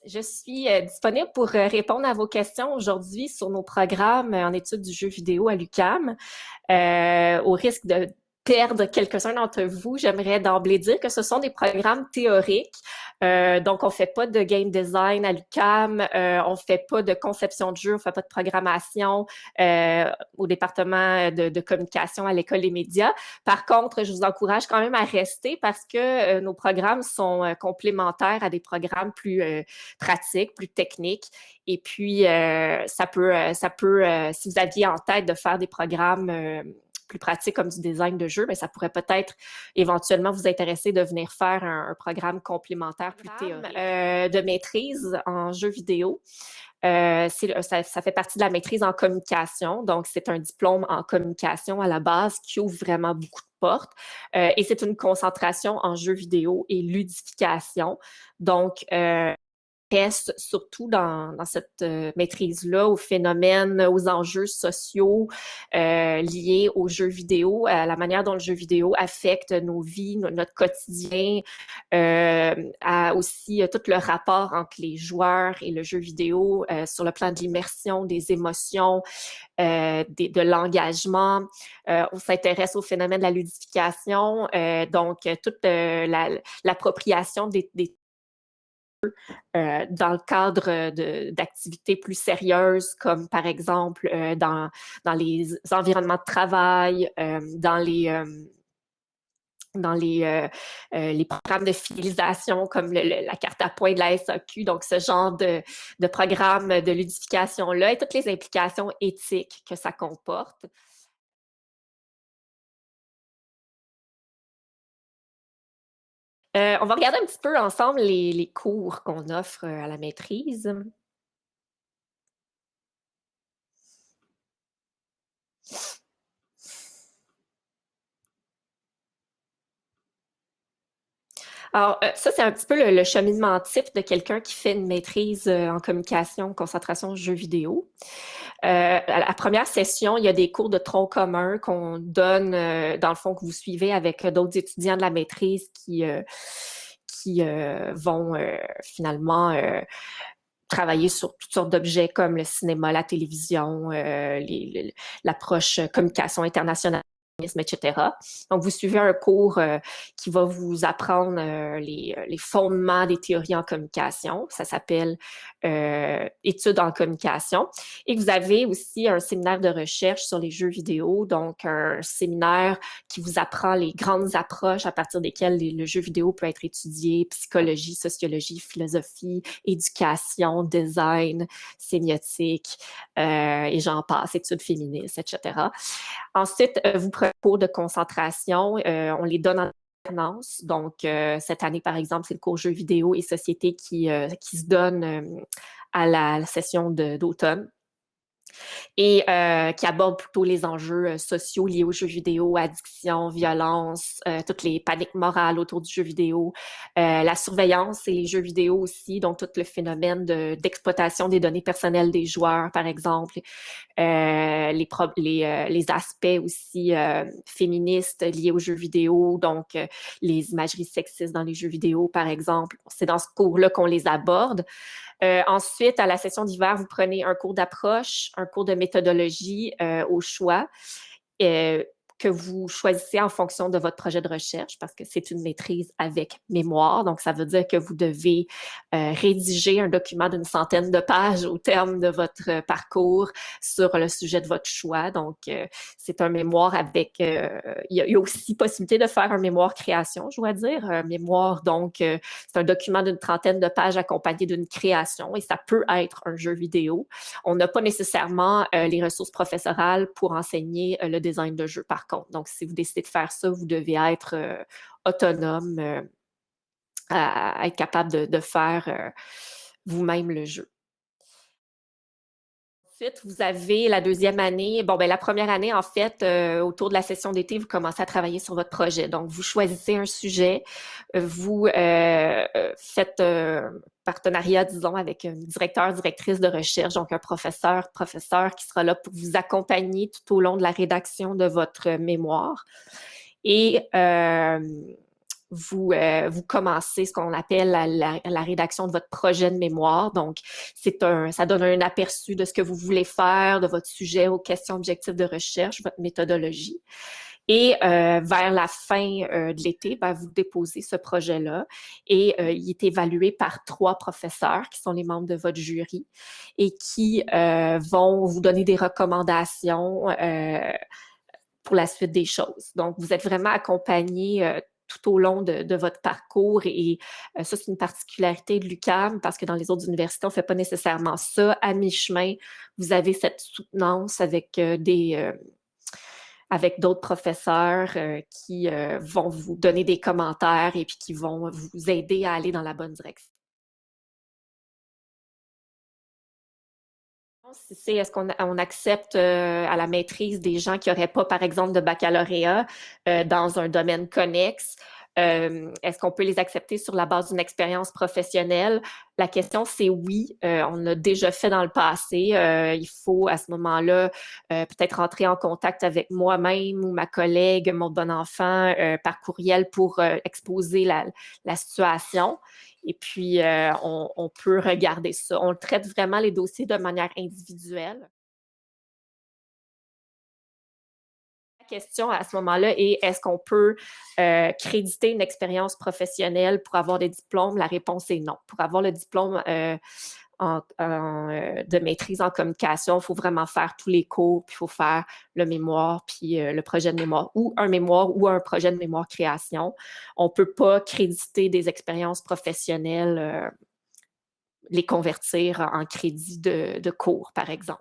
Je suis disponible pour répondre à vos questions aujourd'hui sur nos programmes en études du jeu vidéo à l'UQAM. Au risque de perdre quelques-uns d'entre vous, j'aimerais d'emblée dire que ce sont des programmes théoriques. Donc, on fait pas de game design à l'UQAM, on fait pas de conception de jeu, on fait pas de programmation au département de communication à l'École des médias. Par contre, je vous encourage quand même à rester parce que nos programmes sont complémentaires à des programmes plus pratiques, plus techniques. Et puis, si vous aviez en tête de faire des programmes plus pratiques comme du design de jeu, mais ça pourrait peut-être éventuellement vous intéresser de venir faire un programme complémentaire plus théorique de maîtrise en jeu vidéo. Ça fait partie de la maîtrise en communication. Donc, c'est un diplôme en communication à la base qui ouvre vraiment beaucoup de portes. Et c'est une concentration en jeux vidéo et ludification. Donc, reste surtout dans cette maîtrise-là aux phénomènes, aux enjeux sociaux liés aux jeux vidéo, à la manière dont le jeu vidéo affecte nos vies, notre quotidien, à aussi tout le rapport entre les joueurs et le jeu vidéo sur le plan de l'immersion, des émotions, de l'engagement. On s'intéresse au phénomène de la ludification, donc toute l'appropriation des dans le cadre d'activités plus sérieuses, comme par exemple dans les environnements de travail, dans les programmes de fidélisation comme la carte à points de la SAQ, donc ce genre de programme de ludification-là et toutes les implications éthiques que ça comporte. On va regarder un petit peu ensemble les cours qu'on offre à la maîtrise. Alors, ça, c'est un petit peu le cheminement type de quelqu'un qui fait une maîtrise en communication, concentration, jeux vidéo. À la première session, il y a des cours de tronc commun qu'on donne, dans le fond, que vous suivez avec d'autres étudiants de la maîtrise qui vont finalement travailler sur toutes sortes d'objets comme le cinéma, la télévision, l'approche communication internationale, etc. Donc, vous suivez un cours qui va vous apprendre les fondements des théories en communication. Ça s'appelle Études en communication. Et vous avez aussi un séminaire de recherche sur les jeux vidéo, donc un séminaire qui vous apprend les grandes approches à partir desquelles le jeu vidéo peut être étudié, psychologie, sociologie, philosophie, éducation, design, sémiotique, et j'en passe, études féministes, etc. Ensuite, vous prenez un cours de concentration. On les donne en alternance. Donc, cette année, par exemple, c'est le cours jeux vidéo et société qui se donne à la session d'automne et qui aborde plutôt les enjeux sociaux liés aux jeux vidéo, addiction, violence, toutes les paniques morales autour du jeu vidéo, la surveillance et les jeux vidéo aussi, donc tout le phénomène d'exploitation des données personnelles des joueurs, par exemple, les aspects aussi féministes liés aux jeux vidéo, donc les imageries sexistes dans les jeux vidéo, par exemple. C'est dans ce cours-là qu'on les aborde. Ensuite, à la session d'hiver, vous prenez un cours d'approche, un cours de méthodologie au choix. Que vous choisissez en fonction de votre projet de recherche parce que c'est une maîtrise avec mémoire. Donc, ça veut dire que vous devez rédiger un document d'une centaine de pages au terme de votre parcours sur le sujet de votre choix. Donc, c'est un mémoire avec... il y a aussi possibilité de faire un mémoire création, je dois dire. Un mémoire, donc, c'est un document d'une trentaine de pages accompagné d'une création et ça peut être un jeu vidéo. On n'a pas nécessairement les ressources professorales pour enseigner le design de jeu, par contre. Donc, si vous décidez de faire ça, vous devez être autonome, à être capable de faire vous-même le jeu. Ensuite, vous avez la deuxième année. Bon, ben la première année, en fait, autour de la session d'été, vous commencez à travailler sur votre projet. Donc, vous choisissez un sujet, vous faites partenariat, disons, avec un directeur, directrice de recherche, donc un professeur qui sera là pour vous accompagner tout au long de la rédaction de votre mémoire. Et vous commencez ce qu'on appelle la rédaction de votre projet de mémoire. Donc, ça donne un aperçu de ce que vous voulez faire, de votre sujet aux questions objectives de recherche, votre méthodologie. Et vers la fin de l'été, ben, vous déposez ce projet-là et il est évalué par 3 professeurs qui sont les membres de votre jury et qui vont vous donner des recommandations pour la suite des choses. Donc, vous êtes vraiment accompagné tout au long de votre parcours et ça, c'est une particularité de l'UQAM parce que dans les autres universités, on ne fait pas nécessairement ça. À mi-chemin, vous avez cette soutenance avec d'autres professeurs qui vont vous donner des commentaires et puis qui vont vous aider à aller dans la bonne direction. C'est est-ce qu'on accepte à la maîtrise des gens qui n'auraient pas, par exemple, de baccalauréat dans un domaine connexe? Est-ce qu'on peut les accepter sur la base d'une expérience professionnelle? La question, c'est oui. On l'a déjà fait dans le passé. Il faut, à ce moment-là, peut-être rentrer en contact avec moi-même ou ma collègue, mon bon enfant, par courriel pour exposer la situation. Et puis, on peut regarder ça. On traite vraiment les dossiers de manière individuelle. La question à ce moment-là est est-ce qu'on peut créditer une expérience professionnelle pour avoir des diplômes? La réponse est non. Pour avoir le diplôme de maîtrise en communication, il faut vraiment faire tous les cours, puis il faut faire le mémoire, puis le projet de mémoire, ou un mémoire ou un projet de mémoire création. On ne peut pas créditer des expériences professionnelles, les convertir en crédit de cours, par exemple.